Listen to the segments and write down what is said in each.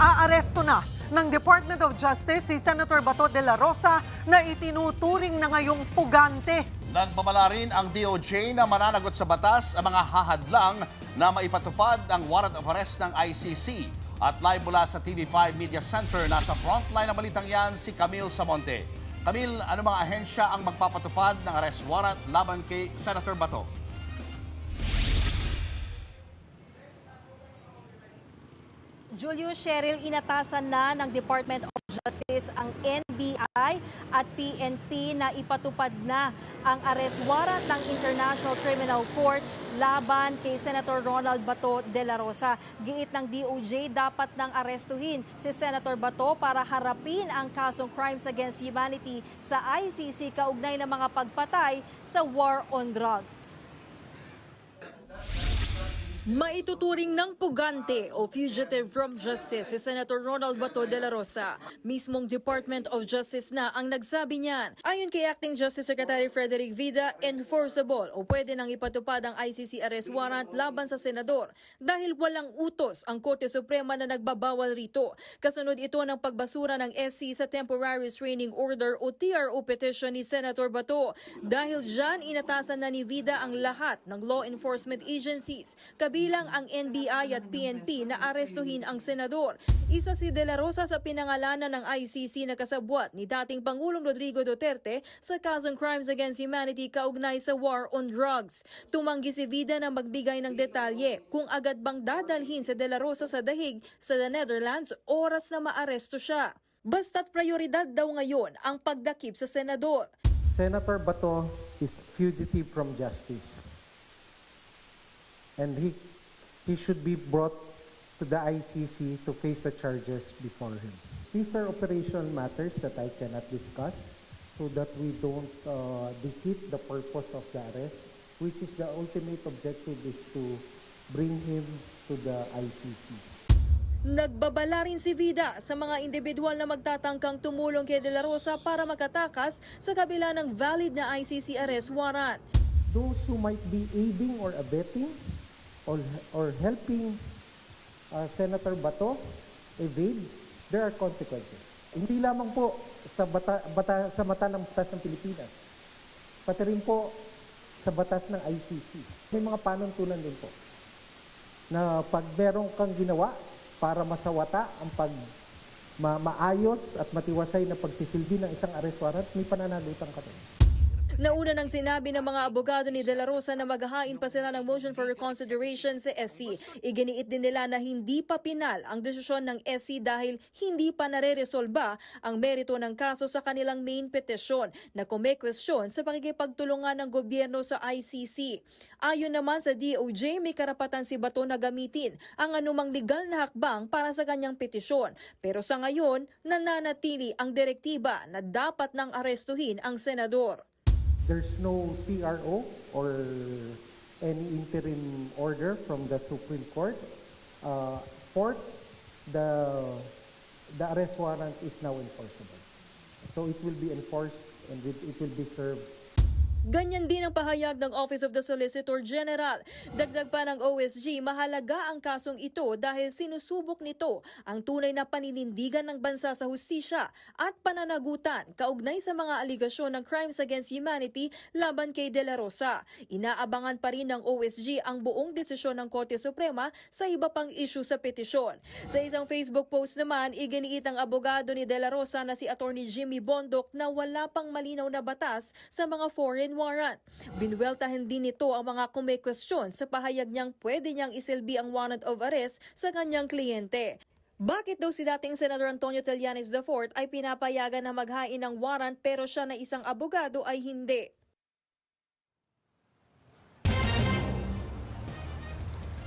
Naaaresto na ng Department of Justice si Senator Bato de la Rosa na itinuturing na ngayong pugante. Nagpabala rin ang DOJ na mananagot sa batas ang mga hahadlang na maipatupad ang warrant of arrest ng ICC. At live mula sa TV5 Media Center, nasa frontline ng balitang yan si Camille Samonte. Camille, ano mga ahensya ang magpapatupad ng arrest warrant laban kay Senator Bato? Julius, Cheryl, inatasan na ng Department of Justice ang NBI at PNP na ipatupad na ang arrest warrant ng International Criminal Court laban kay Senator Ronald Bato de la Rosa. Giit ng DOJ, dapat nang arestuhin si Senator Bato para harapin ang kasong crimes against humanity sa ICC kaugnay ng mga pagpatay sa war on drugs. Maituturing ng pugante o fugitive from justice si Senator Ronald Bato de la Rosa. Mismong Department of Justice na ang nagsabi niyan. Ayon kay Acting Justice Secretary Frederick Vida, enforceable o pwede nang ipatupad ang ICC arrest warrant laban sa senador dahil walang utos ang Korte Suprema na nagbabawal rito. Kasunod ito ng pagbasura ng SC sa Temporary Restraining Order o TRO petition ni Senator Bato. Dahil dyan, inatasan na ni Vida ang lahat ng law enforcement agencies, bilang ang NBI at PNP na arestuhin ang senador. Isa si De La Rosa sa pinangalanan ng ICC na kasabwat ni dating Pangulong Rodrigo Duterte sa kasong crimes against humanity kaugnay sa war on drugs. Tumanggi si Vida na magbigay ng detalye kung agad bang dadalhin si De La Rosa sa dahig sa the Netherlands oras na maaresto siya. Basta't prioridad daw ngayon ang pagdakip sa senador. Senator Bato is fugitive from justice. And he should be brought to the ICC to face the charges before him. These are operational matters that I cannot discuss so that we don't defeat the purpose of the arrest, which is the ultimate objective is to bring him to the ICC. Nagbabala rin si Vida sa mga individual na magtatangkang tumulong kay De La Rosa para makatakas sa kabila ng valid na ICC arrest warrant. Those who might be aiding or abetting or helping Senator Bato evade, there are consequences. Hindi lamang po sa mata ng batas ng Pilipinas, pati rin po sa batas ng ICC. May mga panuntunan din po na pag merong kang ginawa para masawata ang maayos at matiwasay na pagsisilbi ng isang arrest warrant, may pananagutan ka rin. Nauna nang sinabi ng mga abogado ni De La Rosa na maghahain pa sila ng motion for reconsideration sa SC. Iginiit din nila na hindi pa pinal ang desisyon ng SC dahil hindi pa nare-resolba ang merito ng kaso sa kanilang main petition na kumekwestiyon sa pakikipagtulungan ng gobyerno sa ICC. Ayon naman sa DOJ, may karapatan si Bato na gamitin ang anumang legal na hakbang para sa kanyang petisyon. Pero sa ngayon, nananatili ang direktiba na dapat nang arestuhin ang senador. There's no TRO or any interim order from the Supreme Court. Fourth, the arrest warrant is now enforceable. So it will be enforced and it will be served. Ganyan din ang pahayag ng Office of the Solicitor General. Dagdag pa ng OSG, mahalaga ang kasong ito dahil sinusubok nito ang tunay na paninindigan ng bansa sa hustisya at pananagutan kaugnay sa mga aligasyon ng crimes against humanity laban kay De La Rosa. Inaabangan pa rin ng OSG ang buong desisyon ng Korte Suprema sa iba pang issue sa petisyon. Sa isang Facebook post naman, iginiit ang abogado ni De La Rosa na si Attorney Jimmy Bondoc na wala pang malinaw na batas sa mga foreign warrant. Binuweltahan din nito ang mga kumekwestiyon sa pahayag niyang pwede niyang isilbi ang warrant of arrest sa kanyang kliyente. Bakit daw si dating Senator Antonio Trillanes IV ay pinapayagan na maghain ng warrant pero siya na isang abogado ay hindi?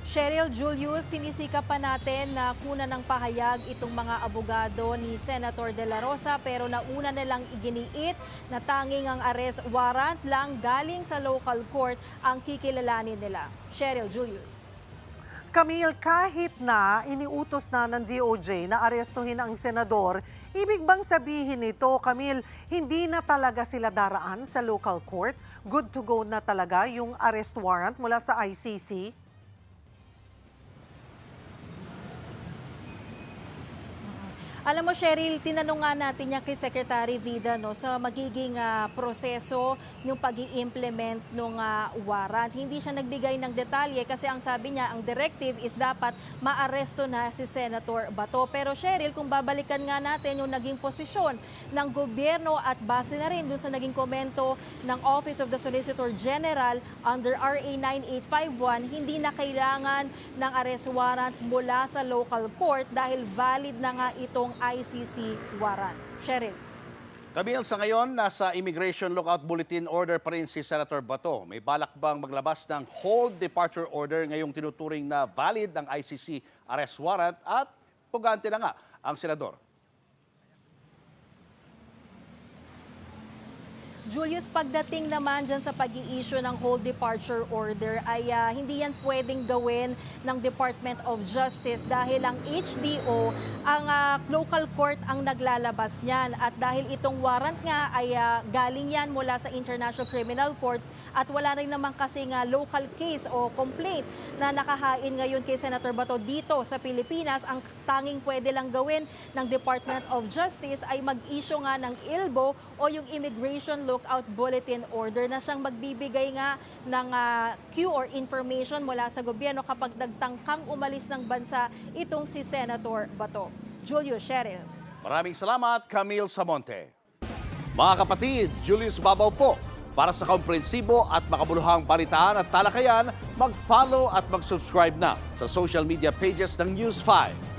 Cheryl, Julius, sinisika pa natin na kuna ng pahayag itong mga abogado ni Senator De La Rosa pero nauna nilang iginiit na tanging ang arrest warrant lang galing sa local court ang kikilalanin nila. Cheryl, Julius. Camille, kahit na iniutos na ng DOJ na arestuhin ang senador, ibig bang sabihin nito, Camille, hindi na talaga sila daraan sa local court? Good to go na talaga yung arrest warrant mula sa ICC? Alam mo, Cheryl, tinanong nga natin yan kay Secretary Vida no, sa magiging proseso yung pag-i-implement ng warrant. Hindi siya nagbigay ng detalye kasi ang sabi niya, ang directive is dapat maaresto na si Senator Bato. Pero Cheryl, kung babalikan nga natin yung naging posisyon ng gobyerno at base na rin dun sa naging komento ng Office of the Solicitor General under RA 9851, hindi na kailangan ng arrest warrant mula sa local court dahil valid na nga itong ICC warrant. Cheryl. Camille, sa ngayon, nasa Immigration Lookout Bulletin Order pa rin si Senator Bato. May balak bang maglabas ng hold departure order ngayong tinuturing na valid ang ICC arrest warrant at pugante na nga ang senador? Julius, pagdating naman dyan sa pag-i-issue ng hold departure order ay hindi yan pwedeng gawin ng Department of Justice dahil ang HDO, ang local court ang naglalabas yan. At dahil itong warrant nga ay galing yan mula sa International Criminal Court at wala rin naman kasing local case o complaint na nakahain ngayon kay Senator Bato dito sa Pilipinas, ang tanging pwede lang gawin ng Department of Justice ay mag-issue nga ng ILBO o yung Immigration Lookout Bulletin Order na siyang magbibigay nga ng cue or information mula sa gobyerno kapag nagtangkang umalis ng bansa itong si Senator Bato. Julio, Cheryl. Maraming salamat, Camille Samonte. Mga kapatid, Julius Babaw po. Para sa komprehensibo at makabuluhang balitaan at talakayan, mag-follow at mag-subscribe na sa social media pages ng News 5.